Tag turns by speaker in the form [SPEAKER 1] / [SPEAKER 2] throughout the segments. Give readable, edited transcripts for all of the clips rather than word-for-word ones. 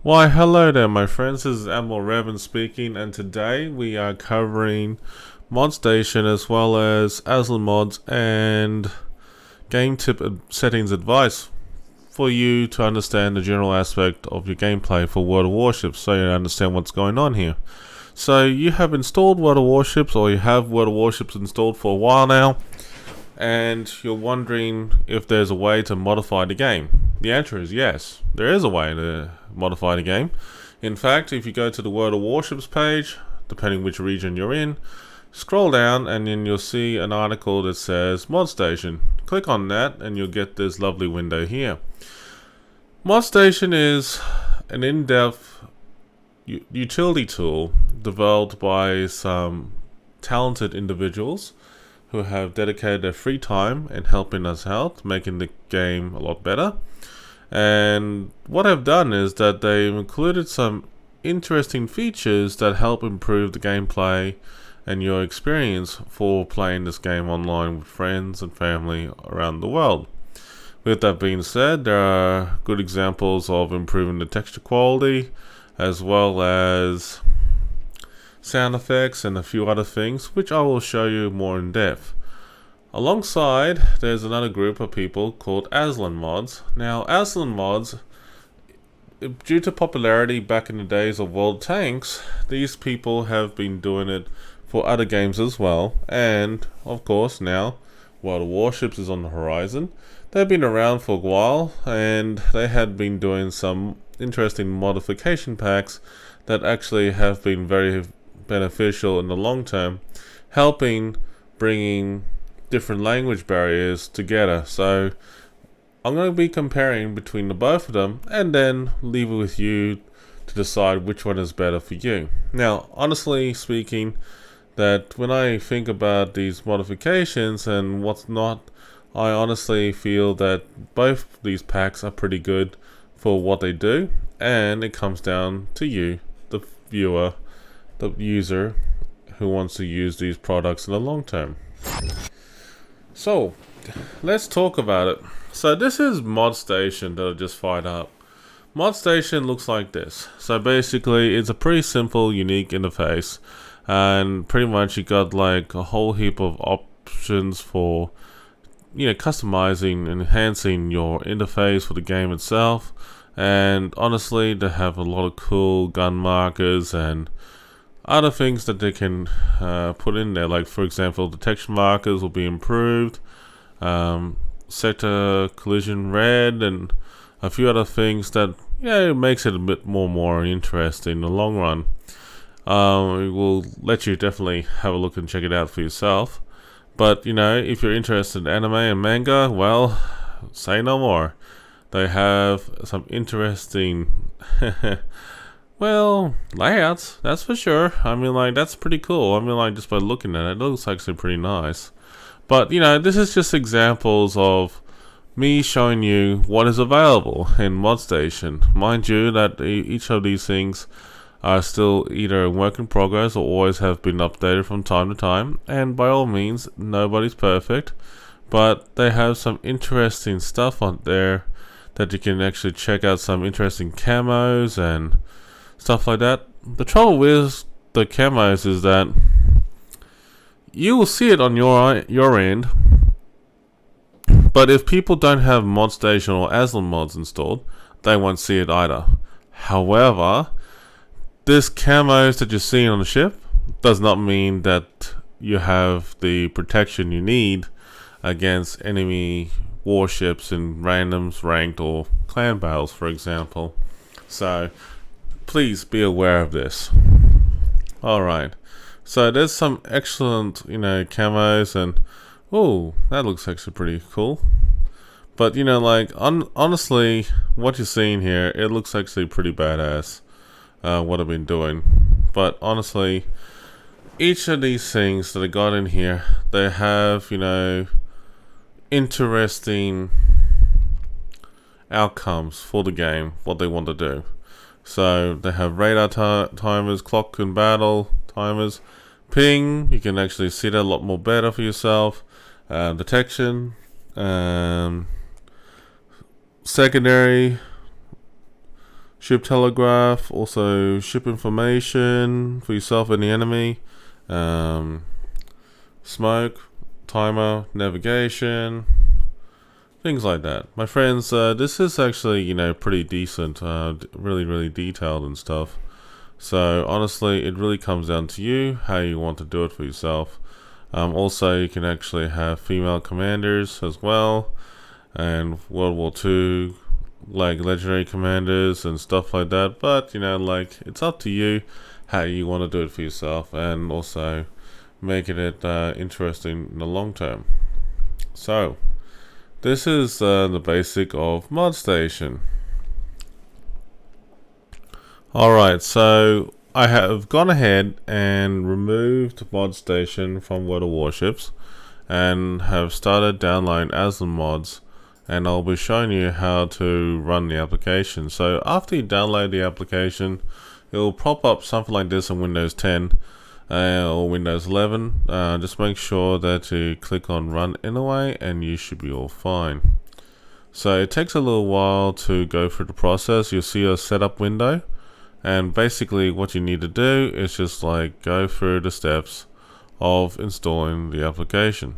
[SPEAKER 1] Why, hello there, my friends. This is Admiral Revan speaking, and today we are covering Modstation as well as Aslain Mods and game tip settings advice for you to understand the general aspect of your gameplay for World of Warships, so you understand what's going on here. So you have installed World of Warships, or you have World of Warships installed for a while now, and you're wondering if there's a way to modify the game. The answer is yes, there is a way to modify the game. In fact, if you go to the World of Warships page, depending which region you're in, scroll down and then you'll see an article that says Modstation. Click on that and you'll get this lovely window here. Modstation is an in-depth utility tool developed by some talented individuals who have dedicated their free time in helping us out, making the game a lot better. And what I've done is that they've included some interesting features that help improve the gameplay and your experience for playing this game online with friends and family around the world. With that being said, there are good examples of improving the texture quality as well as sound effects and a few other things, which I will show you more in depth. Alongside, there's another group of people called Aslain Mods. Now, Aslain Mods, due to popularity back in the days of World Tanks, these people have been doing it for other games as well. And, of course, now World of Warships is on the horizon. They've been around for a while, and they had been doing some interesting modification packs that actually have been very beneficial in the long term, helping bringing different language barriers together. So I'm going to be comparing between the both of them and then leave it with you to decide which one is better for you. Now, honestly speaking, that when I think about these modifications and what's not, I honestly feel that both these packs are pretty good for what they do, and it comes down to you, the viewer, the user who wants to use these products in the long term. So, let's talk about it. So this is Modstation that I just fired up. Modstation looks like this. So basically, it's a pretty simple, unique interface, and pretty much you got like a whole heap of options for, customizing and enhancing your interface for the game itself. And honestly, they have a lot of cool gun markers and other things that they can put in there. Like, for example, the texture markers will be improved, sector collision red, and a few other things that it makes it a bit more interesting in the long run. We'll let you definitely have a look and check it out for yourself. But if you're interested in anime and manga, well, say no more. They have some interesting layouts, that's for sure. I mean, like, that's pretty cool. I mean, like, just by looking at it, it looks actually pretty nice. But, this is just examples of me showing you what is available in Modstation. Mind you that each of these things are still either a work in progress or always have been updated from time to time. And by all means, nobody's perfect. But they have some interesting stuff on there that you can actually check out, some interesting camos and stuff like that. The trouble with the camos is that you will see it on your end, but if people don't have Modstation or Aslain Mods installed, they won't see it either. However, this camos that you're seeing on the ship does not mean that you have the protection you need against enemy warships in randoms, ranked, or clan battles, for example. So please be aware of this. Alright, so there's some excellent, camos, and that looks actually pretty cool. But honestly, what you're seeing here, it looks actually pretty badass, what I've been doing. But honestly, each of these things that I got in here, they have, interesting outcomes for the game, what they want to do. So they have radar timers, clock and battle timers, ping, you can actually see that a lot more better for yourself, detection, secondary ship telegraph, also ship information for yourself and the enemy, smoke, timer, navigation, things like that. My friends, this is actually, pretty decent, really detailed and stuff. So honestly, it really comes down to you, how you want to do it for yourself. Also, you can actually have female commanders as well, and World War II, like legendary commanders and stuff like that. But, it's up to you how you want to do it for yourself, and also making it interesting in the long term. So, this is the basic of Modstation. Alright, so I have gone ahead and removed Modstation from World of Warships and have started downloading Aslain Mods, and I'll be showing you how to run the application. So after you download the application, it will pop up something like this in Windows 10 or Windows 11. Just make sure that you click on Run Anyway and you should be all fine. So it takes a little while to go through the process. You'll see a setup window. And basically what you need to do is just like go through the steps of installing the application.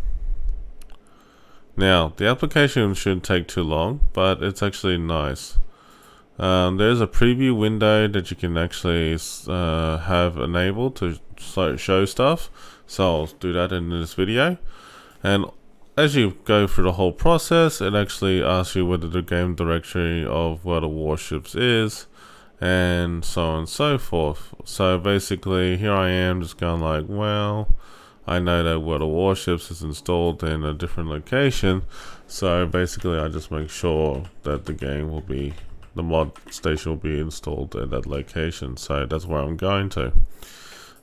[SPEAKER 1] Now, the application shouldn't take too long, but it's actually nice. There's a preview window that you can actually have enabled to show stuff. So I'll do that in this video. And as you go through the whole process, it actually asks you whether the game directory of World of Warships is, and so on and so forth. So basically here I am just going like, well, I know that World of Warships is installed in a different location, so basically I just make sure that the mod station will be installed at that location. So that's where I'm going to,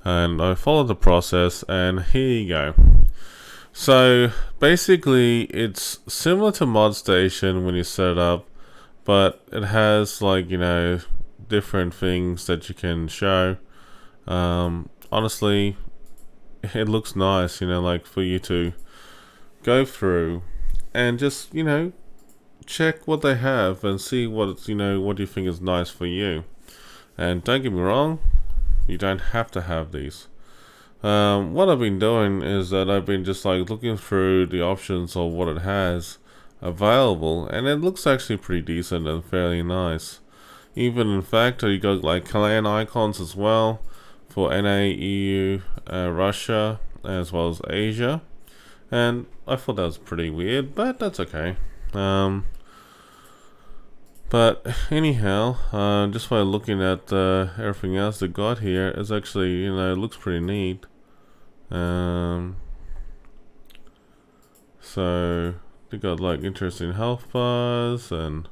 [SPEAKER 1] and I follow the process, and here you go. So basically it's similar to Modstation when you set it up, but it has like, different things that you can show. Honestly, it looks nice, like for you to go through and just, check what they have and see what it's, what you think is nice for you. And don't get me wrong, you don't have to have these. What I've been doing is that I've been just like looking through the options of what it has available, and it looks actually pretty decent and fairly nice. Even in fact, you got like clan icons as well for NA, EU, Russia, as well as Asia. And I thought that was pretty weird, but that's okay. But anyhow, just by looking at everything else they got here, it's actually, it looks pretty neat. So they got like interesting health bars and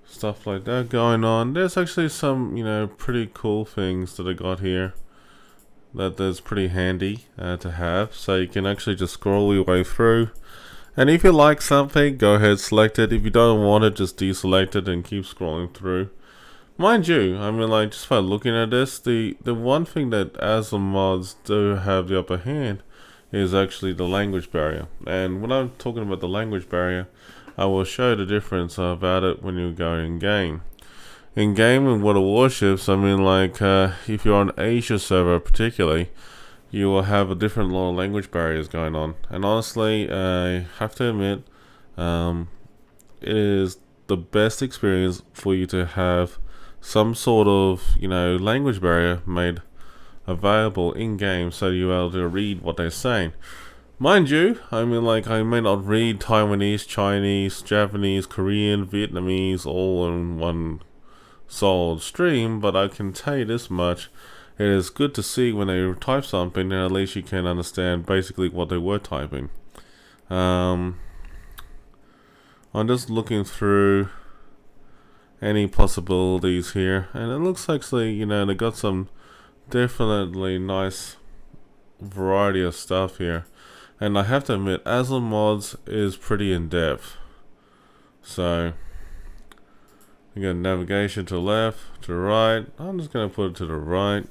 [SPEAKER 1] stuff like that going on. There's actually some, pretty cool things that I got here that's pretty handy to have. So you can actually just scroll your way through, and if you like something, go ahead, select it. If you don't want it, just deselect it and keep scrolling through. Mind you, like just by looking at this, the one thing that Aslain Mods do have the upper hand is actually the language barrier. And when I'm talking about the language barrier, I will show the difference about it when you go in game. In game in World of Warships, if you're on Asia server particularly, you will have a different lot of language barriers going on. And honestly, I have to admit, it is the best experience for you to have some sort of, language barrier made available in game, so you're able to read what they're saying. Mind you, I may not read Taiwanese, Chinese, Japanese, Korean, Vietnamese all in one solid stream, but I can tell you this much: it is good to see when they type something, and at least you can understand basically what they were typing. I'm just looking through any possibilities here, and it looks like they got some definitely nice variety of stuff here. And I have to admit, Aslain Mods is pretty in-depth. So you got navigation to the left, to the right. I'm just going to put it to the right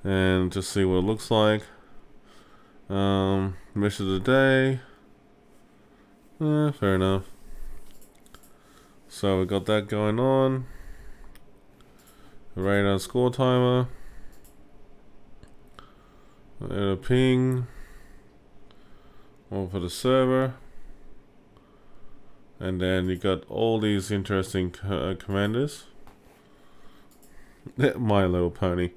[SPEAKER 1] and just see what it looks like. Mission of the day. Fair enough. So we got that going on. radar score timer, and a ping, one for the server, and then you got all these interesting commanders. My Little Pony.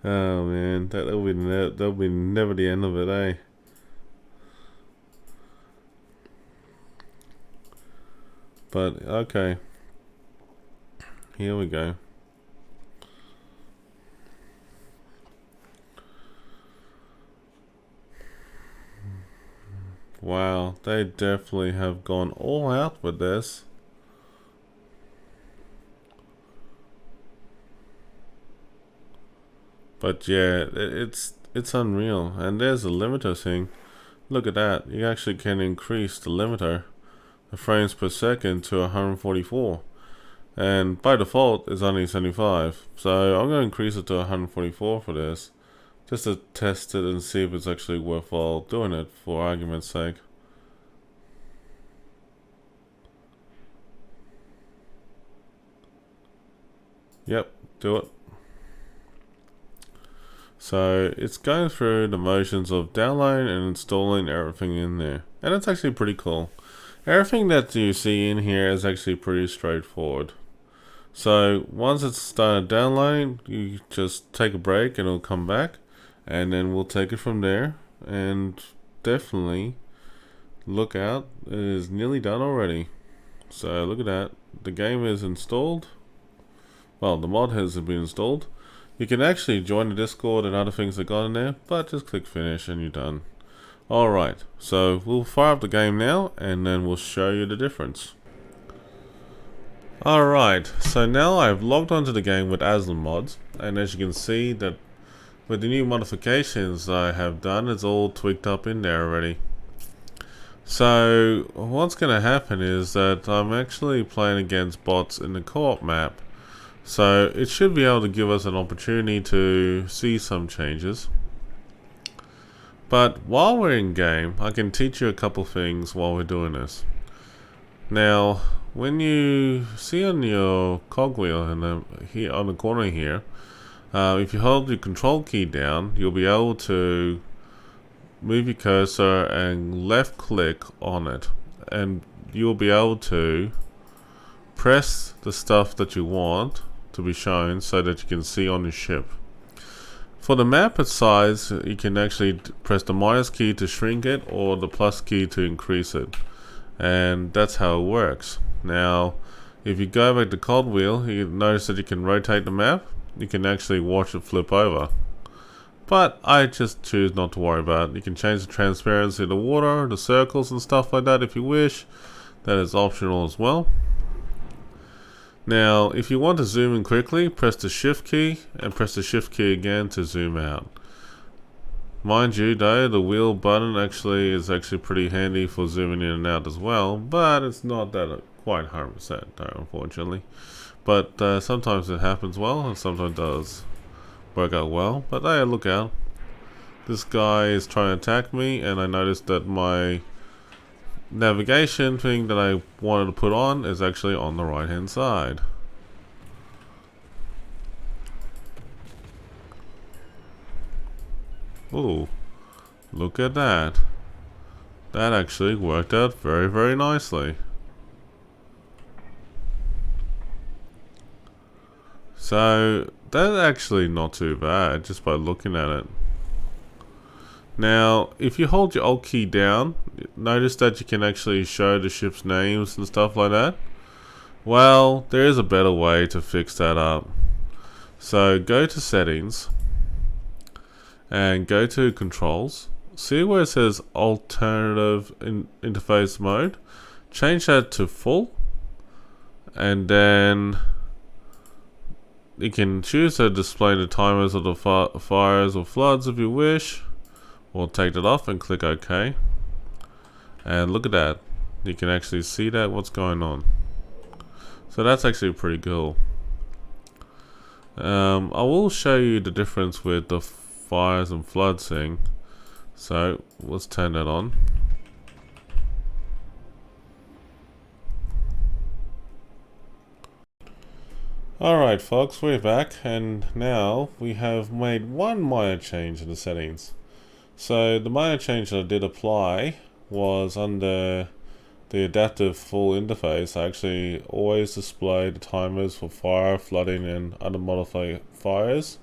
[SPEAKER 1] Oh man, that'll be never the end of it, eh? But okay, here we go. Wow, they definitely have gone all out with this. But yeah, it's unreal. And there's a limiter thing. Look at that. You actually can increase the limiter, the frames per second, to 144. And by default, it's only 75. So I'm going to increase it to 144 for this, just to test it and see if it's actually worthwhile doing it, for argument's sake. Yep, do it. So it's going through the motions of downloading and installing everything in there. And it's actually pretty cool. Everything that you see in here is actually pretty straightforward. So once it's started downloading, you just take a break and it'll come back. And then we'll take it from there. And definitely look out, it is nearly done already. So look at that. The game is installed. Well, the mod has been installed. You can actually join the Discord and other things that got in there, but just click finish and you're done. Alright, so we'll fire up the game now and then we'll show you the difference. Alright, so now I've logged onto the game with Aslain Mods, and as you can see that with the new modifications I have done, it's all tweaked up in there already. So what's going to happen is that I'm actually playing against bots in the co-op map. So it should be able to give us an opportunity to see some changes. But while we're in game, I can teach you a couple things while we're doing this. Now, when you see on your cogwheel here on the corner here, if you hold your control key down, you'll be able to move your cursor and left click on it, and you'll be able to press the stuff that you want to be shown so that you can see on your ship. For the map size, you can actually press the minus key to shrink it or the plus key to increase it, and that's how it works. Now if you go back to cogwheel, you notice that you can rotate the map. You can actually watch it flip over, but I just choose not to worry about it. You can change the transparency of the water, the circles and stuff like that if you wish. That is optional as well. Now, if you want to zoom in quickly, press the shift key and press the shift key again to zoom out. Mind you though, the wheel button is actually pretty handy for zooming in and out as well, but it's not that quite 100% though, unfortunately. But sometimes it happens well, and sometimes it does work out well. But hey, look out. This guy is trying to attack me, and I noticed that my navigation thing that I wanted to put on is actually on the right hand side. Ooh, look at that. That actually worked out very, very nicely. So that's actually not too bad just by looking at it. Now, if you hold your Alt key down, notice that you can actually show the ship's names and stuff like that. Well, there is a better way to fix that up. So go to settings and go to controls. See where it says alternative interface mode. Change that to full, and then you can choose to display the timers of the fires or floods if you wish. We'll take that off and click OK. And look at that. You can actually see that what's going on. So that's actually pretty cool. I will show you the difference with the fires and floods thing. So let's turn that on. Alright folks, we're back, and now we have made one minor change in the settings. So the minor change that I did apply was under the adaptive full interface. I actually always display the timers for fire, flooding and other modifiers.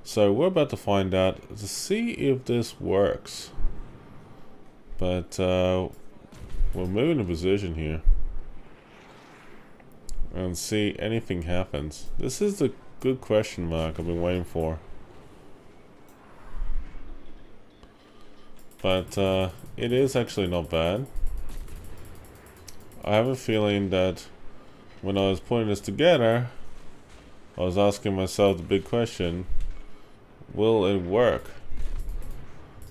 [SPEAKER 1] So we're about to find out to see if this works. But we'll move into position here and see anything happens. This is the good question mark I've been waiting for. But it is actually not bad. I have a feeling that when I was putting this together, I was asking myself the big question, will it work?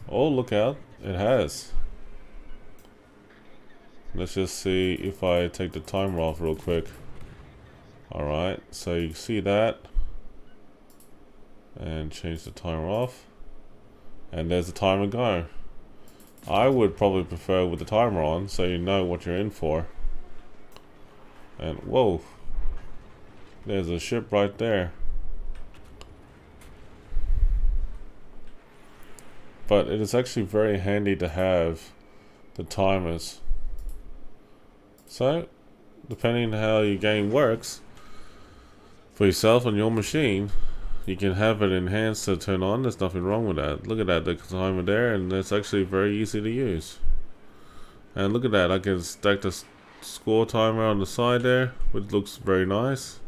[SPEAKER 1] Oh, look out, it has. Let's just see if I take the timer off real quick. Alright, so you see that, and change the timer off, and there's the timer go. I would probably prefer with the timer on, so you know what you're in for. And whoa, there's a ship right there. But it is actually very handy to have the timers. So, depending on how your game works, for yourself on your machine, you can have it enhanced to turn on. There's nothing wrong with that. Look at that, the timer there, and it's actually very easy to use. And look at that, I can stack the score timer on the side there, which looks very nice.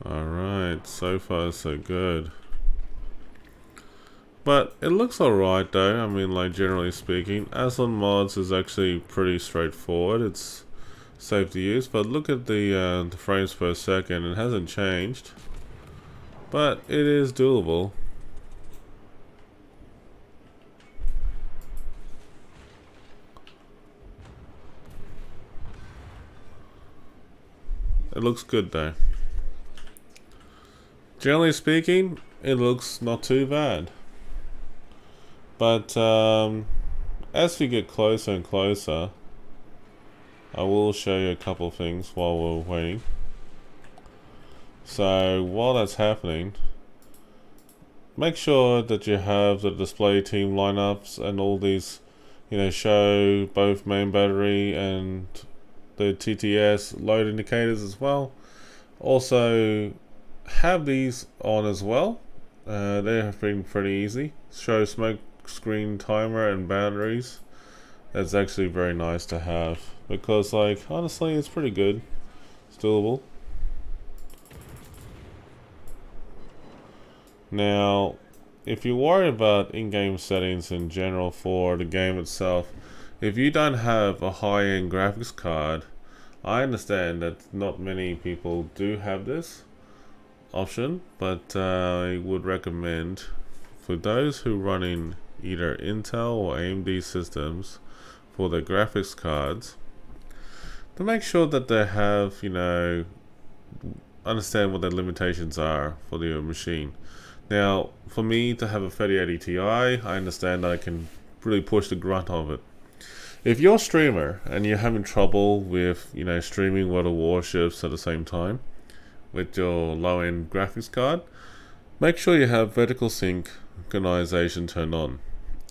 [SPEAKER 1] Alright, so far so good. But it looks alright though, I mean, like, generally speaking. Aslain Mods is actually pretty straightforward, it's safe to use, but look at the frames per second, it hasn't changed. But it is doable. It looks good though. Generally speaking, it looks not too bad. But as we get closer and closer, I will show you a couple of things while we're waiting. So while that's happening, make sure that you have the display team lineups and all these, you know, show both main battery and the TTS load indicators as well. Also have these on as well. They have been pretty easy. Show smoke screen timer and batteries. That's actually very nice to have, because, like, honestly, it's pretty good. It's doable. Now, if you worry about in-game settings in general for the game itself, if you don't have a high-end graphics card, I understand that not many people do have this option, but I would recommend for those who run in either Intel or AMD systems for their graphics cards, to make sure that they have, you know, understand what their limitations are for your machine. Now, for me to have a 3080 Ti, I understand that I can really push the grunt of it. If you're a streamer and you're having trouble with, you know, streaming World of Warships at the same time with your low-end graphics card, make sure you have vertical synchronization turned on.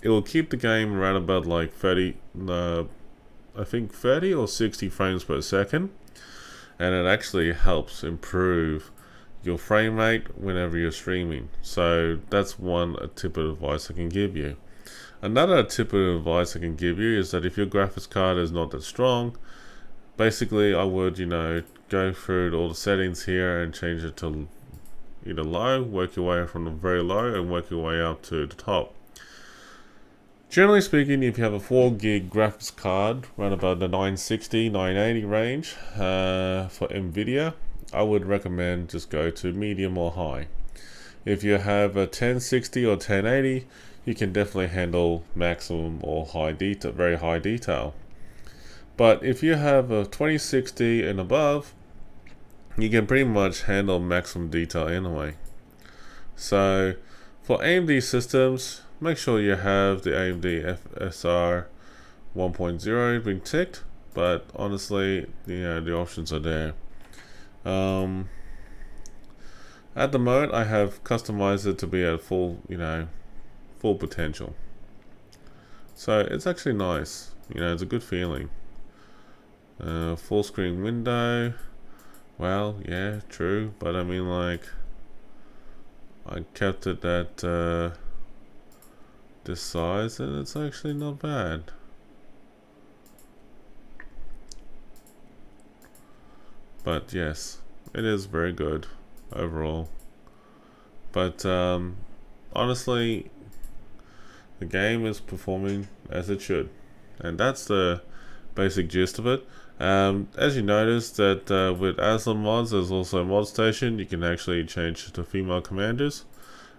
[SPEAKER 1] It will keep the game around about like 30 or 60 frames per second, and it actually helps improve your frame rate whenever you're streaming. So that's one tip of advice I can give you. Another tip of advice I can give you is that if your graphics card is not that strong, basically I would, you know, go through all the settings here and change it to either low, work your way from the very low and work your way up to the top. Generally speaking, if you have a 4 gig graphics card around about the 960, 980 range for Nvidia, I would recommend just go to medium or high. If you have a 1060 or 1080, you can definitely handle maximum or high detail, very high detail. But if you have a 2060 and above, you can pretty much handle maximum detail anyway. So for AMD systems, make sure you have the AMD FSR 1.0 being ticked, but honestly, the options are there. At the moment, I have customized it to be at full potential. So it's actually nice. It's a good feeling. Full screen window. Well, yeah, true, but I mean, like, I kept it at this size, and it's actually not bad. But yes, it is very good overall. But honestly, the game is performing as it should, and that's the basic gist of it. As you notice that with Aslain Mods, there's also Modstation. You can actually change to female commanders,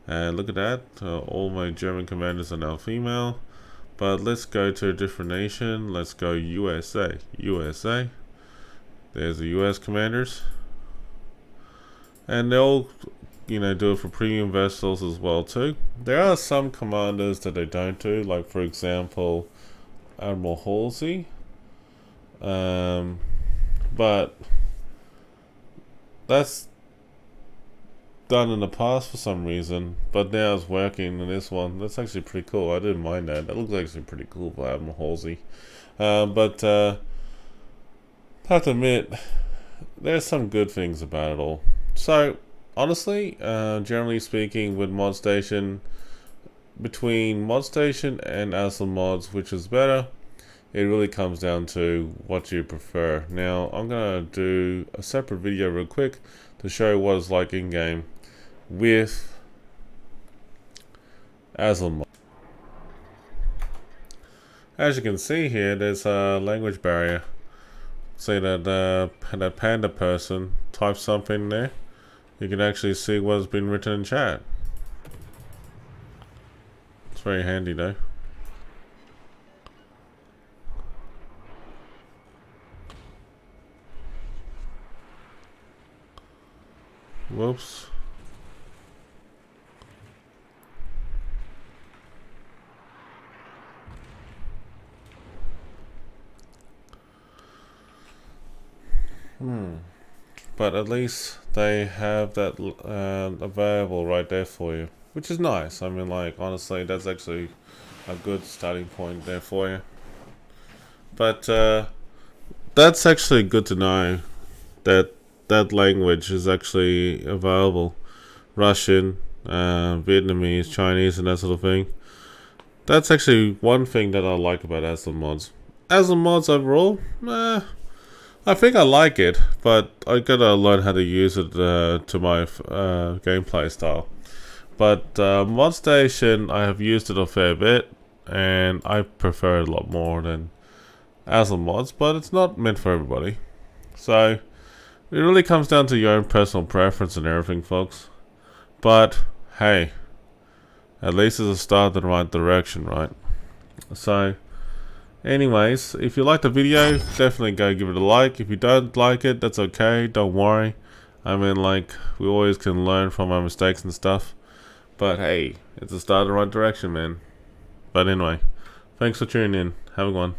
[SPEAKER 1] and look at that, all my German commanders are now female. But let's go to a different nation. Let's go USA. There's the US commanders, and they'll do it for premium vessels as well too. There are some commanders that they don't do, like for example Admiral Halsey, but that's done in the past for some reason, but now it's working in this one. That's actually pretty cool. I didn't mind that. That looks actually pretty cool for Admiral Halsey. But I have to admit, there's some good things about it all. So honestly, generally speaking, with Modstation, between Modstation and Aslain Mods, which is better, it really comes down to what you prefer. Now, I'm gonna do a separate video real quick to show what it's like in game with Aslain Mods. As you can see here, there's a language barrier. Say that that panda person types something there, you can actually see what's been written in chat. It's very handy though. Whoops. But at least they have that available right there for you, which is nice. I mean, like, honestly, that's actually a good starting point there for you. But that's actually good to know that that language is actually available. Russian, Vietnamese, Chinese, and that sort of thing. That's actually one thing that I like about Aslain Mods. Aslain Mods overall, I think I like it, but I gotta learn how to use it to my gameplay style. But Modstation, I have used it a fair bit, and I prefer it a lot more than Aslain Mods, but it's not meant for everybody. So it really comes down to your own personal preference and everything, folks. But hey, at least it's a start in the right direction, right? So anyways, if you liked the video, definitely go give it a like. If you don't like it, that's okay, don't worry. I mean, like, we always can learn from our mistakes and stuff. But hey, it's a start in the right direction, man. But anyway, thanks for tuning in. Have a good one.